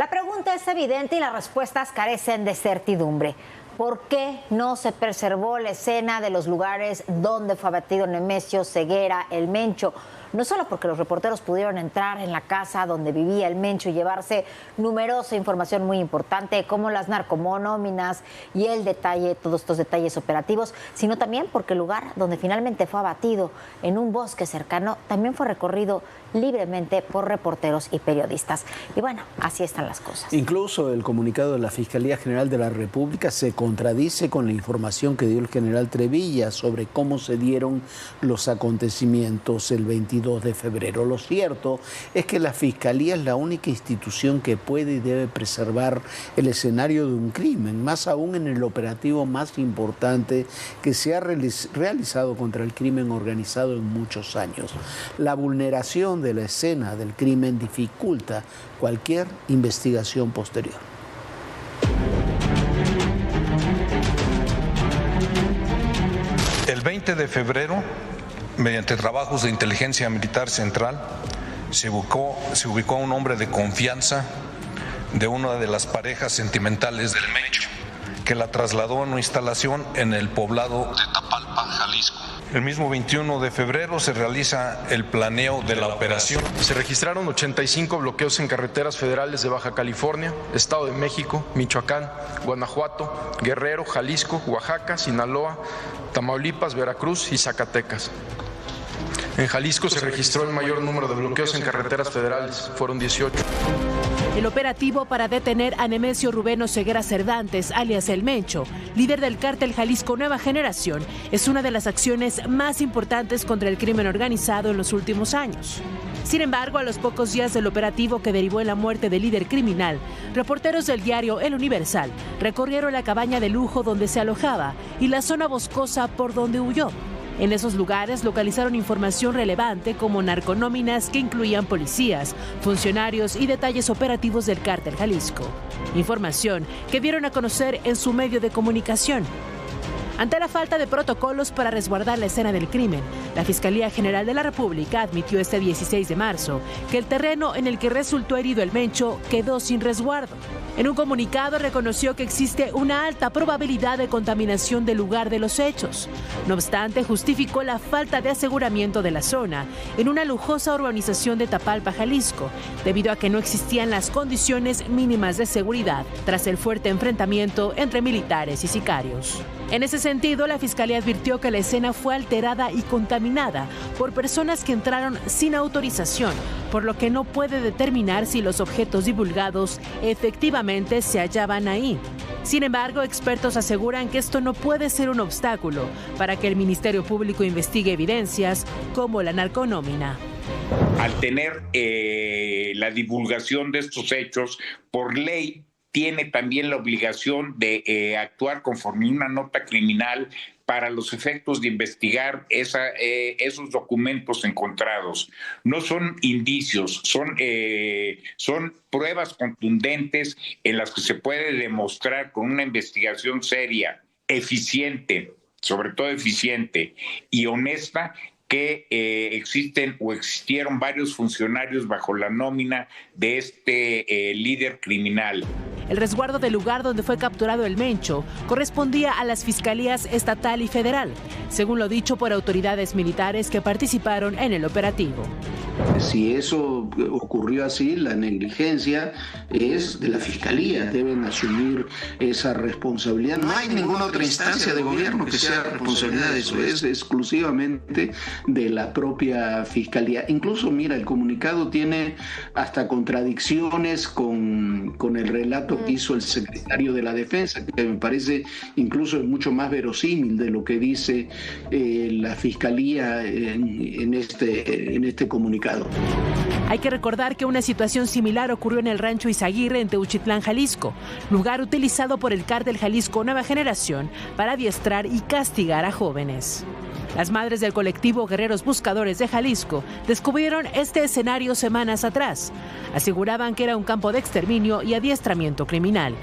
La pregunta es evidente y las respuestas carecen de certidumbre. ¿Por qué no se preservó la escena de los lugares donde fue abatido Nemesio Ceguera, el Mencho? No solo porque los reporteros pudieron entrar en la casa donde vivía el Mencho y llevarse numerosa información muy importante, como las narcomonóminas y todos estos detalles operativos, sino también porque el lugar donde finalmente fue abatido, en un bosque cercano, también fue recorrido libremente por reporteros y periodistas. Y bueno, así están las cosas. Incluso el comunicado de la Fiscalía General de la República se contradice con la información que dio el general Trevilla sobre cómo se dieron los acontecimientos el 22 de febrero. Lo cierto es que la Fiscalía es la única institución que puede y debe preservar el escenario de un crimen, más aún en el operativo más importante que se ha realizado contra el crimen organizado en muchos años. La vulneración de la escena del crimen dificulta cualquier investigación posterior. El 20 de febrero, mediante trabajos de inteligencia militar central, se ubicó a un hombre de confianza de una de las parejas sentimentales del Mencho, que la trasladó a una instalación en el poblado de Tapalpa, Jalisco. El mismo 21 de febrero se realiza el planeo de la operación. Se registraron 85 bloqueos en carreteras federales de Baja California, Estado de México, Michoacán, Guanajuato, Guerrero, Jalisco, Oaxaca, Sinaloa, Tamaulipas, Veracruz y Zacatecas. En Jalisco se registró el mayor número de bloqueos en carreteras federales, fueron 18. El operativo para detener a Nemesio Rubén Oseguera Cervantes, alias El Mencho, líder del cártel Jalisco Nueva Generación, es una de las acciones más importantes contra el crimen organizado en los últimos años. Sin embargo, a los pocos días del operativo que derivó en la muerte del líder criminal, reporteros del diario El Universal recorrieron la cabaña de lujo donde se alojaba y la zona boscosa por donde huyó. En esos lugares localizaron información relevante como narconóminas que incluían policías, funcionarios y detalles operativos del cártel Jalisco. Información que dieron a conocer en su medio de comunicación. Ante la falta de protocolos para resguardar la escena del crimen, la Fiscalía General de la República admitió este 16 de marzo que el terreno en el que resultó herido el Mencho quedó sin resguardo. En un comunicado reconoció que existe una alta probabilidad de contaminación del lugar de los hechos. No obstante, justificó la falta de aseguramiento de la zona en una lujosa urbanización de Tapalpa, Jalisco, debido a que no existían las condiciones mínimas de seguridad tras el fuerte enfrentamiento entre militares y sicarios. En ese sentido, la Fiscalía advirtió que la escena fue alterada y contaminada por personas que entraron sin autorización, por lo que no puede determinar si los objetos divulgados efectivamente se hallaban ahí. Sin embargo, expertos aseguran que esto no puede ser un obstáculo para que el Ministerio Público investigue evidencias como la narconómina. Al tener la divulgación de estos hechos, por ley, tiene también la obligación de actuar conforme una nota criminal para los efectos de investigar esos documentos encontrados. No son indicios, son pruebas contundentes en las que se puede demostrar con una investigación seria, eficiente, sobre todo eficiente y honesta, que existen o existieron varios funcionarios bajo la nómina de este líder criminal. El resguardo del lugar donde fue capturado el Mencho correspondía a las fiscalías estatal y federal, según lo dicho por autoridades militares que participaron en el operativo. Si eso ocurrió así, la negligencia es de la Fiscalía, deben asumir esa responsabilidad. No hay ninguna otra instancia de gobierno que sea responsabilidad de eso, es exclusivamente de la propia Fiscalía. Incluso, mira, el comunicado tiene hasta contradicciones con el relato que hizo el secretario de la Defensa, que me parece incluso es mucho más verosímil de lo que dice la Fiscalía en este comunicado. Hay que recordar que una situación similar ocurrió en el rancho Izaguirre en Teuchitlán, Jalisco, lugar utilizado por el cártel Jalisco Nueva Generación para adiestrar y castigar a jóvenes. Las madres del colectivo Guerreros Buscadores de Jalisco descubrieron este escenario semanas atrás. Aseguraban que era un campo de exterminio y adiestramiento criminal.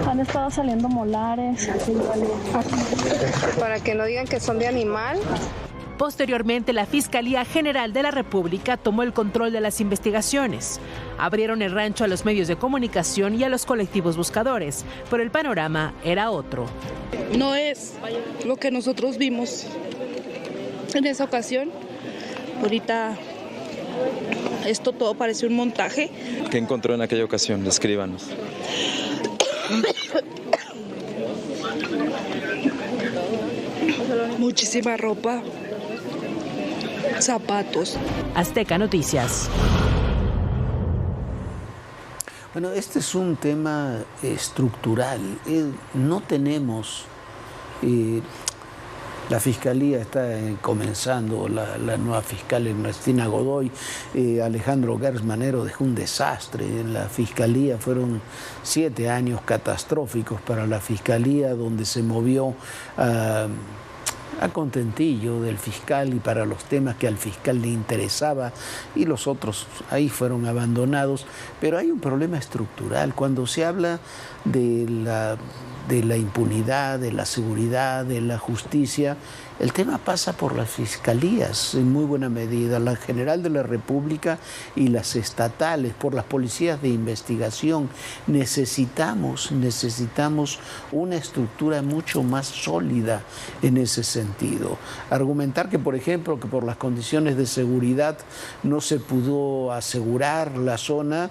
Han estado saliendo molares. Para que no digan que son de animal. Posteriormente, la Fiscalía General de la República tomó el control de las investigaciones. Abrieron el rancho a los medios de comunicación y a los colectivos buscadores, pero el panorama era otro. No es lo que nosotros vimos en esa ocasión. Ahorita esto todo parece un montaje. ¿Qué encontró en aquella ocasión? Descríbanos. Muchísima ropa, zapatos. Azteca Noticias. Bueno, este es un tema estructural. No tenemos... la Fiscalía está comenzando, la nueva fiscal Ernestina Godoy, Alejandro Gertz Manero dejó un desastre en la Fiscalía, fueron 7 años catastróficos para la Fiscalía, donde se movió a contentillo del fiscal y para los temas que al fiscal le interesaba, y los otros ahí fueron abandonados. Pero hay un problema estructural. Cuando se habla de la impunidad, de la seguridad, de la justicia, el tema pasa por las fiscalías en muy buena medida, la General de la República y las estatales, por las policías de investigación. Necesitamos una estructura mucho más sólida en ese sentido. Argumentar que, por ejemplo, que por las condiciones de seguridad no se pudo asegurar la zona,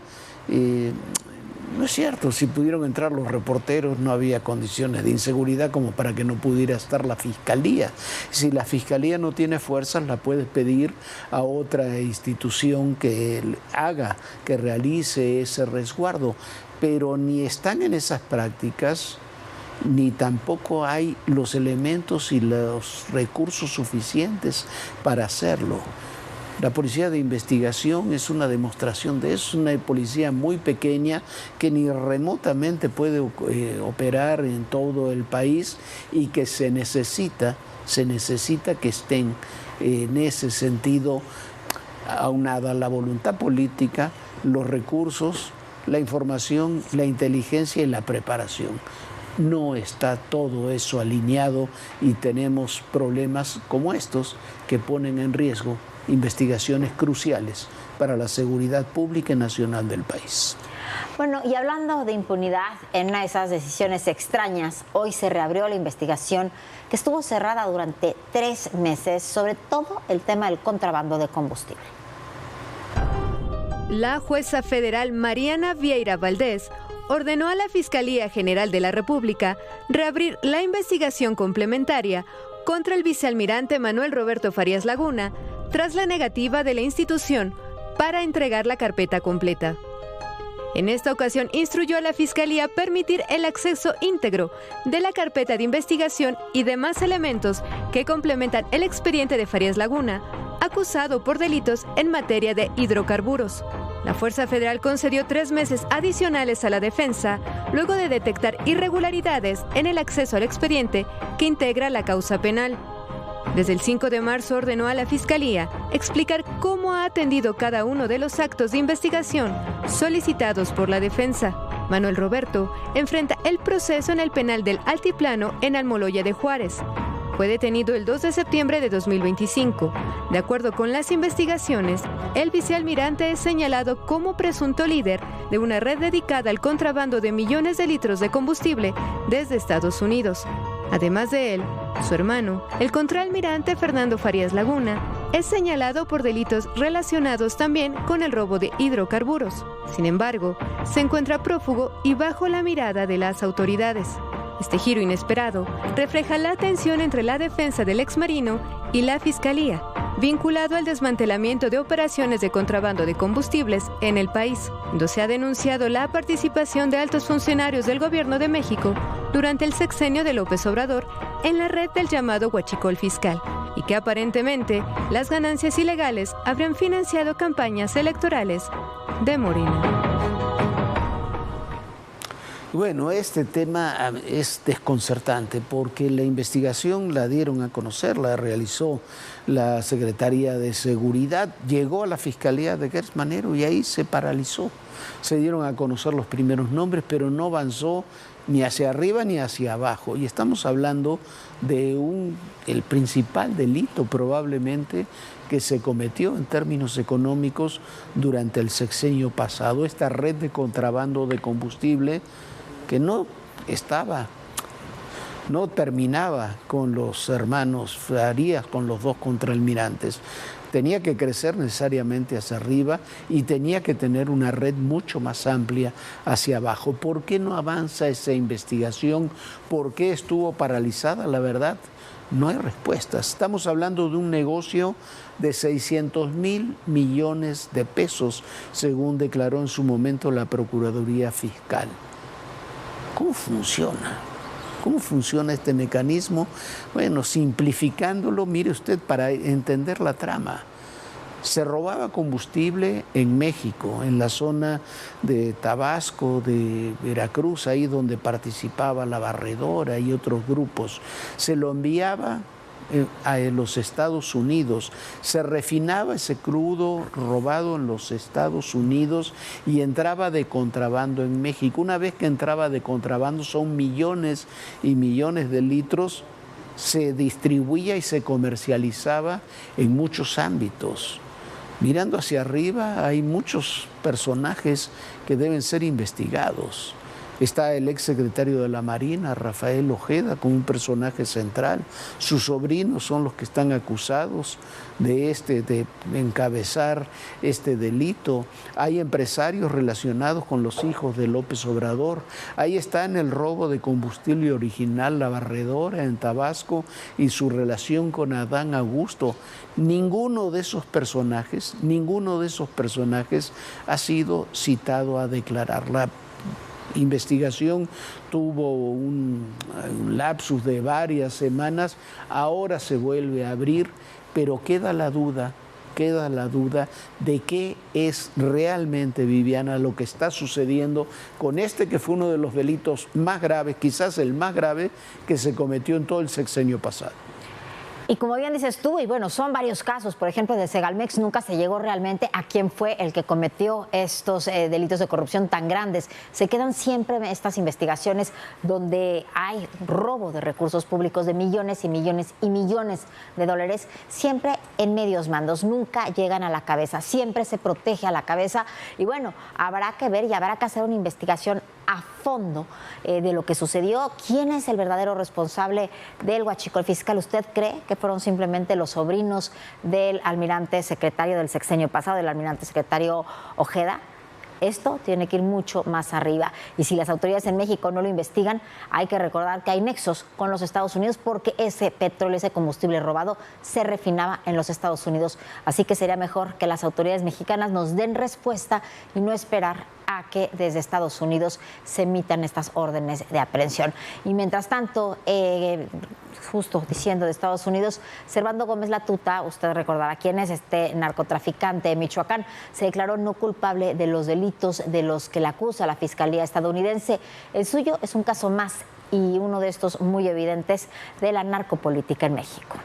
no es cierto. Si pudieron entrar los reporteros, no había condiciones de inseguridad como para que no pudiera estar la Fiscalía. Si la Fiscalía no tiene fuerzas, la puedes pedir a otra institución que que realice ese resguardo. Pero ni están en esas prácticas, ni tampoco hay los elementos y los recursos suficientes para hacerlo. La policía de investigación es una demostración de eso, es una policía muy pequeña que ni remotamente puede operar en todo el país y que se necesita que estén en ese sentido aunada la voluntad política, los recursos, la información, la inteligencia y la preparación. No está todo eso alineado y tenemos problemas como estos que ponen en riesgo investigaciones cruciales para la seguridad pública y nacional del país. Bueno, y hablando de impunidad, en una de esas decisiones extrañas, hoy se reabrió la investigación que estuvo cerrada durante 3 meses, sobre todo el tema del contrabando de combustible. La jueza federal Mariana Vieira Valdés ordenó a la Fiscalía General de la República reabrir la investigación complementaria contra el vicealmirante Manuel Roberto Farías Laguna tras la negativa de la institución para entregar la carpeta completa. En esta ocasión instruyó a la Fiscalía permitir el acceso íntegro de la carpeta de investigación y demás elementos que complementan el expediente de Farías Laguna, acusado por delitos en materia de hidrocarburos. La Fuerza Federal concedió 3 meses adicionales a la defensa luego de detectar irregularidades en el acceso al expediente que integra la causa penal. Desde el 5 de marzo ordenó a la Fiscalía explicar cómo ha atendido cada uno de los actos de investigación solicitados por la defensa. Manuel Roberto enfrenta el proceso en el penal del Altiplano en Almoloya de Juárez. Fue detenido el 2 de septiembre de 2025. De acuerdo con las investigaciones, el vicealmirante es señalado como presunto líder de una red dedicada al contrabando de millones de litros de combustible desde Estados Unidos. Además de él, su hermano, el contraalmirante Fernando Farías Laguna, es señalado por delitos relacionados también con el robo de hidrocarburos. Sin embargo, se encuentra prófugo y bajo la mirada de las autoridades. Este giro inesperado refleja la tensión entre la defensa del exmarino y la Fiscalía, vinculado al desmantelamiento de operaciones de contrabando de combustibles en el país, donde se ha denunciado la participación de altos funcionarios del Gobierno de México durante el sexenio de López Obrador en la red del llamado huachicol fiscal, y que aparentemente las ganancias ilegales habrían financiado campañas electorales de Morena. Bueno, este tema es desconcertante porque la investigación la dieron a conocer, la realizó la Secretaría de Seguridad, llegó a la Fiscalía de Gertz Manero y ahí se paralizó. Se dieron a conocer los primeros nombres, pero no avanzó ni hacia arriba ni hacia abajo. Y estamos hablando de el principal delito probablemente que se cometió en términos económicos durante el sexenio pasado, esta red de contrabando de combustible que no terminaba con los hermanos Farías, con los dos contraalmirantes. Tenía que crecer necesariamente hacia arriba y tenía que tener una red mucho más amplia hacia abajo. ¿Por qué no avanza esa investigación? ¿Por qué estuvo paralizada? La verdad, no hay respuestas. Estamos hablando de un negocio de 600.000 millones de pesos, según declaró en su momento la Procuraduría Fiscal. ¿Cómo funciona? ¿Cómo funciona este mecanismo? Bueno, simplificándolo, mire usted, para entender la trama. Se robaba combustible en México, en la zona de Tabasco, de Veracruz, ahí donde participaba la Barredora y otros grupos. Se lo enviaba a los Estados Unidos, se refinaba ese crudo robado en los Estados Unidos y entraba de contrabando en México. Una vez que entraba de contrabando, son millones y millones de litros, se distribuía y se comercializaba en muchos ámbitos. Mirando hacia arriba hay muchos personajes que deben ser investigados. Está el exsecretario de la Marina, Rafael Ojeda, como un personaje central. Sus sobrinos son los que están acusados de encabezar este delito. Hay empresarios relacionados con los hijos de López Obrador. Ahí está en el robo de combustible original la Barredora en Tabasco y su relación con Adán Augusto. Ninguno de esos personajes ha sido citado a declarar. La investigación tuvo un lapsus de varias semanas, ahora se vuelve a abrir, pero queda la duda de qué es realmente, Viviana, lo que está sucediendo con que fue uno de los delitos más graves, quizás el más grave que se cometió en todo el sexenio pasado. Y como bien dices tú, y bueno, son varios casos, por ejemplo, de Segalmex nunca se llegó realmente a quién fue el que cometió estos delitos de corrupción tan grandes. Se quedan siempre estas investigaciones donde hay robo de recursos públicos de millones y millones y millones de dólares, siempre en medios mandos, nunca llegan a la cabeza, siempre se protege a la cabeza. Y bueno, habrá que ver y habrá que hacer una investigación a fondo de lo que sucedió. ¿Quién es el verdadero responsable del huachicol fiscal? ¿Usted cree que fueron simplemente los sobrinos del almirante secretario del sexenio pasado, del almirante secretario Ojeda? Esto tiene que ir mucho más arriba. Y si las autoridades en México no lo investigan, hay que recordar que hay nexos con los Estados Unidos porque ese petróleo, ese combustible robado se refinaba en los Estados Unidos. Así que sería mejor que las autoridades mexicanas nos den respuesta y no esperar a que desde Estados Unidos se emitan estas órdenes de aprehensión. Y mientras tanto, justo diciendo de Estados Unidos, Servando Gómez Latuta, usted recordará quién es este narcotraficante de Michoacán, se declaró no culpable de los delitos de los que le acusa la Fiscalía estadounidense. El suyo es un caso más y uno de estos muy evidentes de la narcopolítica en México.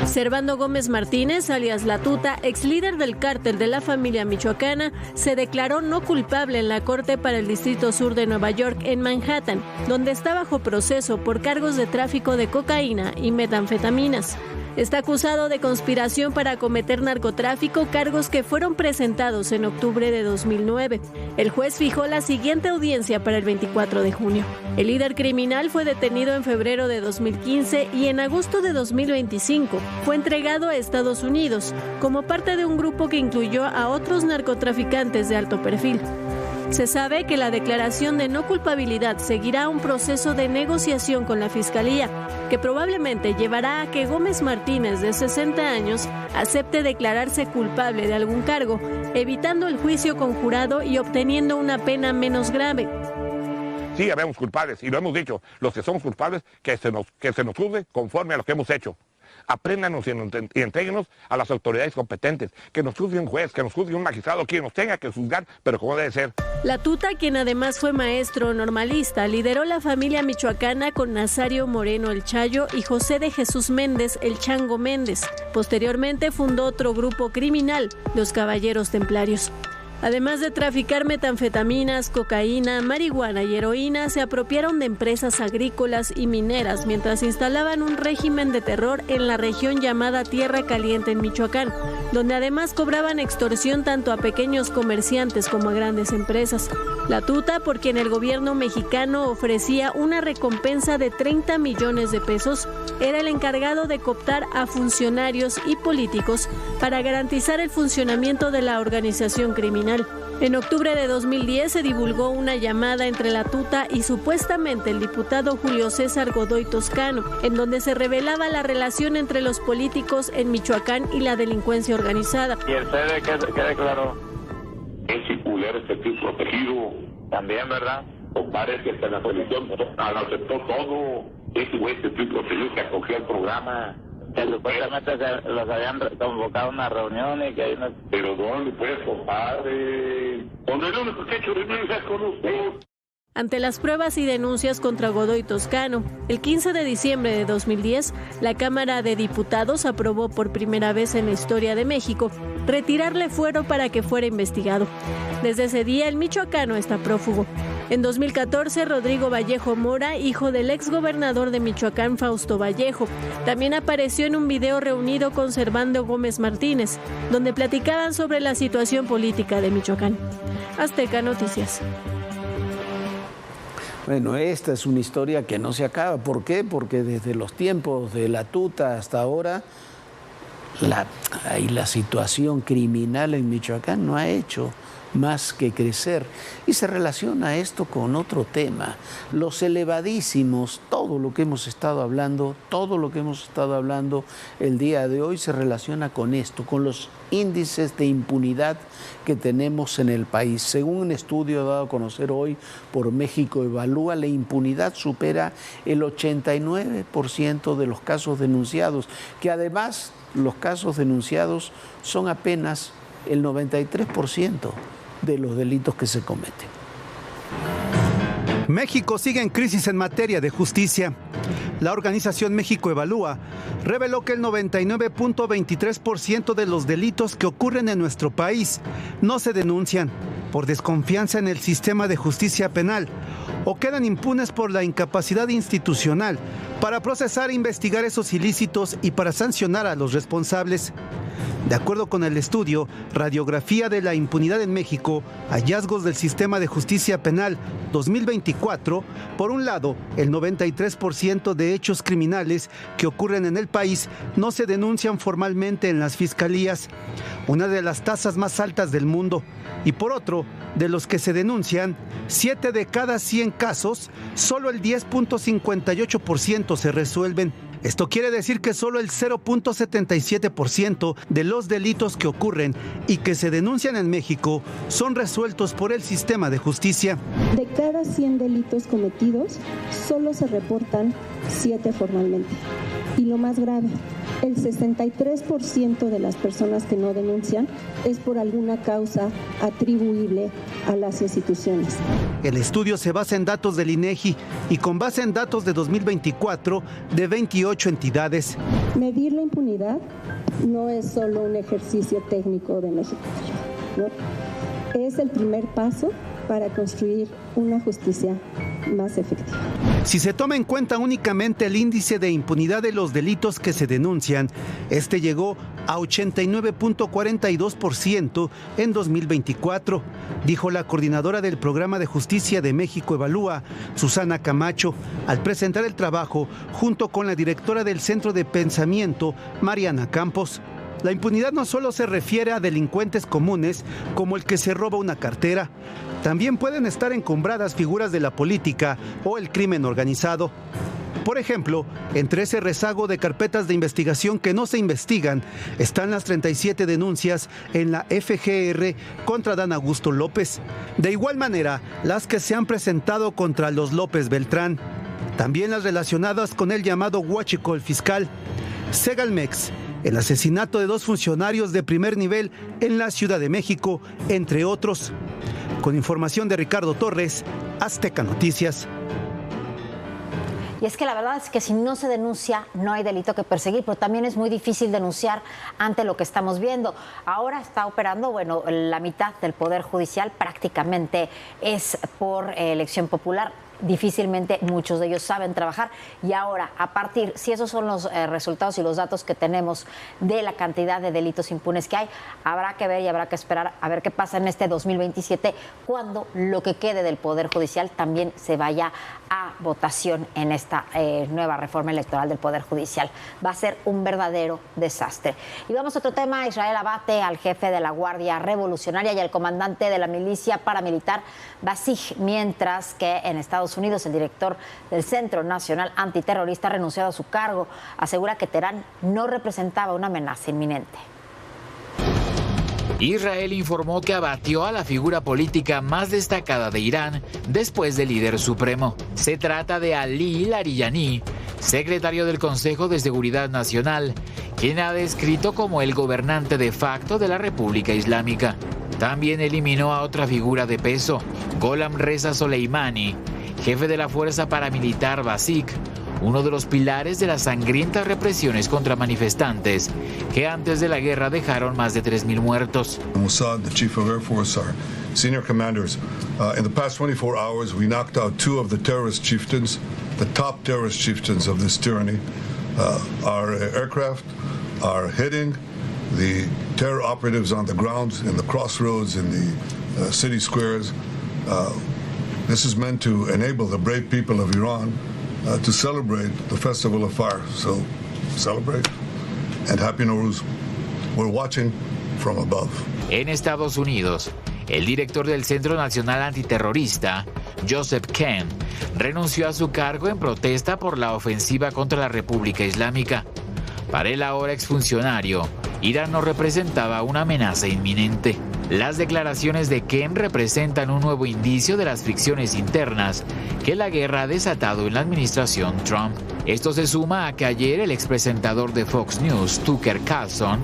Servando Gómez Martínez, alias Latuta, ex líder del cártel de la familia michoacana, se declaró no culpable en la Corte para el Distrito Sur de Nueva York, en Manhattan, donde está bajo proceso por cargos de tráfico de cocaína y metanfetaminas. Está acusado de conspiración para cometer narcotráfico, cargos que fueron presentados en octubre de 2009. El juez fijó la siguiente audiencia para el 24 de junio. El líder criminal fue detenido en febrero de 2015 y en agosto de 2025 fue entregado a Estados Unidos como parte de un grupo que incluyó a otros narcotraficantes de alto perfil. Se sabe que la declaración de no culpabilidad seguirá un proceso de negociación con la Fiscalía, que probablemente llevará a que Gómez Martínez, de 60 años, acepte declararse culpable de algún cargo, evitando el juicio conjurado y obteniendo una pena menos grave. Sí, habemos culpables, y lo hemos dicho, los que somos culpables, que se nos juzgue conforme a lo que hemos hecho. apréndanos y entréguenos a las autoridades competentes, que nos juzgue un juez, que nos juzgue un magistrado, quien nos tenga que juzgar, pero como debe ser. La Tuta, quien además fue maestro normalista, lideró la familia michoacana con Nazario Moreno el Chayo y José de Jesús Méndez el Chango Méndez. Posteriormente fundó otro grupo criminal, los Caballeros Templarios. Además de traficar metanfetaminas, cocaína, marihuana y heroína, se apropiaron de empresas agrícolas y mineras mientras instalaban un régimen de terror en la región llamada Tierra Caliente en Michoacán, donde además cobraban extorsión tanto a pequeños comerciantes como a grandes empresas. La Tuta, por quien el gobierno mexicano ofrecía una recompensa de 30 millones de pesos, era el encargado de cooptar a funcionarios y políticos para garantizar el funcionamiento de la organización criminal. En octubre de 2010 se divulgó una llamada entre la Tuta y supuestamente el diputado Julio César Godoy Toscano, en donde se revelaba la relación entre los políticos en Michoacán y la delincuencia organizada. Y el CD quede claro. Ese culero que estoy protegido también, ¿verdad? Compadre, que en la televisión aceptó todo. Ese güey que estoy protegido que acogió el programa. Que supuestamente los habían convocado a una reunión y que hay una... Pero ¿dónde pues, compadre? ¿Dónde no porque he hecho reuniones con usted? Ante las pruebas y denuncias contra Godoy Toscano, el 15 de diciembre de 2010, la Cámara de Diputados aprobó por primera vez en la historia de México retirarle fuero para que fuera investigado. Desde ese día, el michoacano está prófugo. En 2014, Rodrigo Vallejo Mora, hijo del exgobernador de Michoacán, Fausto Vallejo, también apareció en un video reunido con Servando Gómez Martínez, donde platicaban sobre la situación política de Michoacán. Azteca Noticias. Bueno, esta es una historia que no se acaba. ¿Por qué? Porque desde los tiempos de la Tuta hasta ahora, la situación criminal en Michoacán no ha hecho más que crecer. Y se relaciona esto con otro tema, los elevadísimos, todo lo que hemos estado hablando el día de hoy se relaciona con esto, con los índices de impunidad que tenemos en el país. Según un estudio dado a conocer hoy por México Evalúa, la impunidad supera el 89% de los casos denunciados, que además los casos denunciados son apenas el 93% de los delitos que se cometen. México sigue en crisis en materia de justicia. La organización México Evalúa reveló que el 99.23% de los delitos que ocurren en nuestro país no se denuncian por desconfianza en el sistema de justicia penal o quedan impunes por la incapacidad institucional para procesar e investigar esos ilícitos y para sancionar a los responsables. De acuerdo con el estudio Radiografía de la Impunidad en México, hallazgos del Sistema de Justicia Penal 2024, por un lado, el 93% de hechos criminales que ocurren en el país no se denuncian formalmente en las fiscalías, una de las tasas más altas del mundo, y por otro, de los que se denuncian, 7 de cada 100 casos, solo el 10.58% se resuelven. Esto quiere decir que solo el 0.77% de los delitos que ocurren y que se denuncian en México son resueltos por el sistema de justicia. De cada 100 delitos cometidos, solo se reportan 7 formalmente. Y lo más grave, el 63% de las personas que no denuncian es por alguna causa atribuible a las instituciones. El estudio se basa en datos del INEGI y con base en datos de 2024 de 28 entidades. Medir la impunidad no es solo un ejercicio técnico de México, ¿no? Es el primer paso para construir una justicia más efectiva. Si se toma en cuenta únicamente el índice de impunidad de los delitos que se denuncian, este llegó a 89.42% en 2024, dijo la coordinadora del Programa de Justicia de México Evalúa, Susana Camacho, al presentar el trabajo junto con la directora del Centro de Pensamiento, Mariana Campos. La impunidad no solo se refiere a delincuentes comunes como el que se roba una cartera, también pueden estar encumbradas figuras de la política o el crimen organizado. Por ejemplo, entre ese rezago de carpetas de investigación que no se investigan, están las 37 denuncias en la FGR contra Dan Augusto López. De igual manera, las que se han presentado contra los López Beltrán. También las relacionadas con el llamado huachicol fiscal. Segalmex, el asesinato de 2 funcionarios de primer nivel en la Ciudad de México, entre otros. Con información de Ricardo Torres, Azteca Noticias. Y es que la verdad es que si no se denuncia, no hay delito que perseguir, pero también es muy difícil denunciar ante lo que estamos viendo. Ahora está operando, bueno, la mitad del Poder Judicial prácticamente es por elección popular. Difícilmente muchos de ellos saben trabajar y ahora, a partir, si esos son los resultados y los datos que tenemos de la cantidad de delitos impunes que hay, habrá que ver y habrá que esperar a ver qué pasa en este 2027 cuando lo que quede del Poder Judicial también se vaya a votación en esta nueva reforma electoral del Poder Judicial. Va a ser un verdadero desastre. Y vamos a otro tema. Israel abate al jefe de la Guardia Revolucionaria y al comandante de la milicia paramilitar Basij, mientras que en Estados Unidos el director del Centro Nacional Antiterrorista ha renunciado a su cargo. Asegura que Teherán no representaba una amenaza inminente. Israel informó que abatió a la figura política más destacada de Irán después del líder supremo. Se trata de Ali Larijani, secretario del Consejo de Seguridad Nacional, quien ha descrito como el gobernante de facto de la República Islámica. También eliminó a otra figura de peso, Gholam Reza Soleimani, jefe de la fuerza paramilitar Basij, uno de los pilares de las sangrientas represiones contra manifestantes que antes de la guerra dejaron más de 3.000 muertos. Mossad, the chief of Air Force, our senior commanders, in the past 24 hours we knocked out 2 of the terrorist chieftains, the top terrorist chieftains of this tyranny. Our aircraft are hitting the terror operatives on the ground, in the crossroads, in the city squares. This is meant to enable the brave people of Iran to celebrate the Festival of Fire. So, celebrate and Happy Nowruz. We're watching from above. En Estados Unidos, el director del Centro Nacional Antiterrorista, Joseph Kane, renunció a su cargo en protesta por la ofensiva contra la República Islámica. Para el ahora exfuncionario, Irán no representaba una amenaza inminente. Las declaraciones de Kane representan un nuevo indicio de las fricciones internas que la guerra ha desatado en la administración Trump. Esto se suma a que ayer el expresentador de Fox News, Tucker Carlson,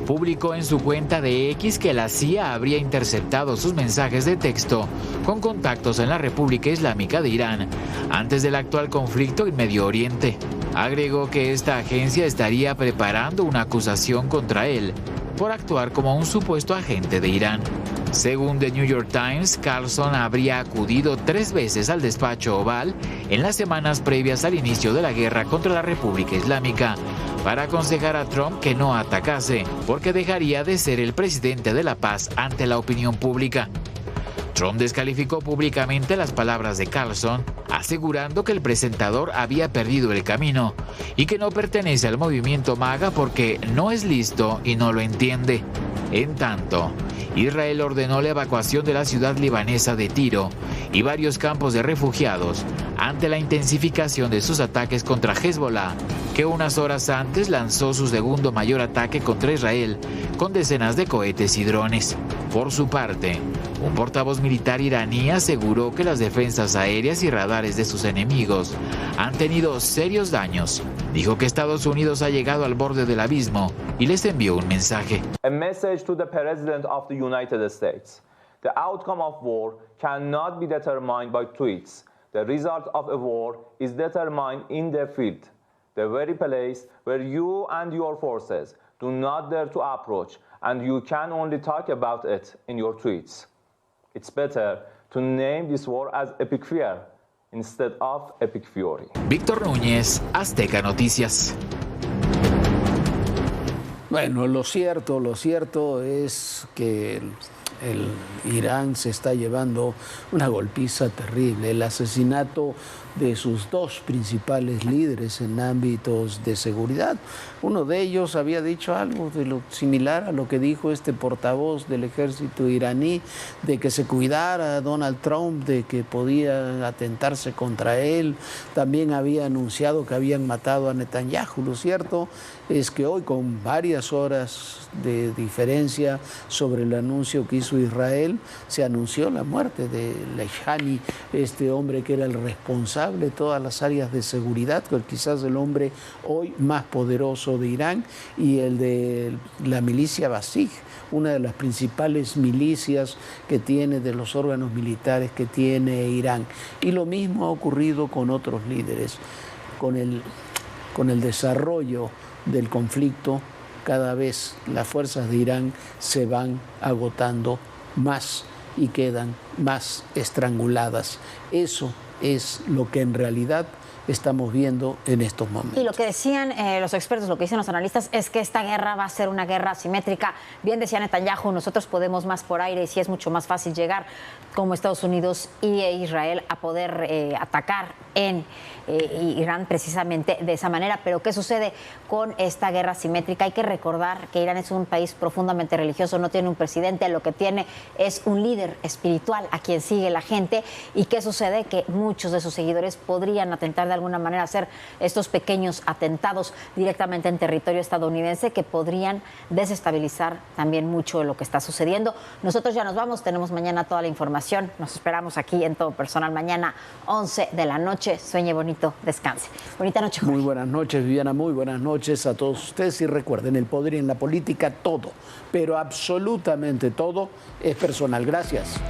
publicó en su cuenta de X que la CIA habría interceptado sus mensajes de texto con contactos en la República Islámica de Irán antes del actual conflicto en Medio Oriente. Agregó que esta agencia estaría preparando una acusación contra él por actuar como un supuesto agente de Irán. Según The New York Times, Carlson habría acudido 3 veces al despacho Oval en las semanas previas al inicio de la guerra contra la República Islámica para aconsejar a Trump que no atacase, porque dejaría de ser el presidente de la paz ante la opinión pública. Trump descalificó públicamente las palabras de Carlson, asegurando que el presentador había perdido el camino y que no pertenece al movimiento MAGA porque no es listo y no lo entiende. En tanto, Israel ordenó la evacuación de la ciudad libanesa de Tiro y varios campos de refugiados ante la intensificación de sus ataques contra Hezbollah, que unas horas antes lanzó su segundo mayor ataque contra Israel con decenas de cohetes y drones. Por su parte, un portavoz militar iraní aseguró que las defensas aéreas y radares de sus enemigos han tenido serios daños. Dijo que Estados Unidos ha llegado al borde del abismo y les envió un mensaje. A message to the President of the United States. The outcome of war cannot be determined by tweets. The result of a war is determined in the field, the very place where you and your forces do not dare to approach, and you can only talk about it in your tweets. It's better to name this war as Epic Fear instead of Epic Fury. Víctor Núñez, Azteca Noticias. Bueno, lo cierto es que el Irán se está llevando una golpiza terrible. El asesinato de sus 2 principales líderes en ámbitos de seguridad. Uno de ellos había dicho algo de lo similar a lo que dijo este portavoz del ejército iraní, de que se cuidara a Donald Trump, de que podía atentarse contra él. También había anunciado que habían matado a Netanyahu. Lo cierto es que hoy, con varias horas de diferencia sobre el anuncio que hizo regreso a Israel se anunció la muerte de Leishani, este hombre que era el responsable de todas las áreas de seguridad, quizás el hombre hoy más poderoso de Irán, y el de la milicia Basij, una de las principales milicias que tiene, de los órganos militares que tiene Irán. Y lo mismo ha ocurrido con otros líderes. Con el desarrollo del conflicto, cada vez las fuerzas de Irán se van agotando más y quedan más estranguladas. Eso es lo que en realidad estamos viendo en estos momentos. Y lo que decían los expertos, lo que dicen los analistas, es que esta guerra va a ser una guerra asimétrica. Bien decía Netanyahu, nosotros podemos más por aire y sí es mucho más fácil llegar como Estados Unidos y Israel a poder atacar en Irán precisamente de esa manera. Pero ¿qué sucede con esta guerra asimétrica? Hay que recordar que Irán es un país profundamente religioso, no tiene un presidente, lo que tiene es un líder espiritual a quien sigue la gente. ¿Y qué sucede? Que muchos de sus seguidores podrían atentar de alguna manera, hacer estos pequeños atentados directamente en territorio estadounidense que podrían desestabilizar también mucho de lo que está sucediendo. Nosotros ya nos vamos, tenemos mañana toda la información, nos esperamos aquí en Todo Personal mañana 11 de la noche. Sueñe bonito, descanse. Bonita noche, Jorge. Muy buenas noches, Viviana, muy buenas noches a todos ustedes y recuerden, el poder y en la política todo, pero absolutamente todo es personal. Gracias.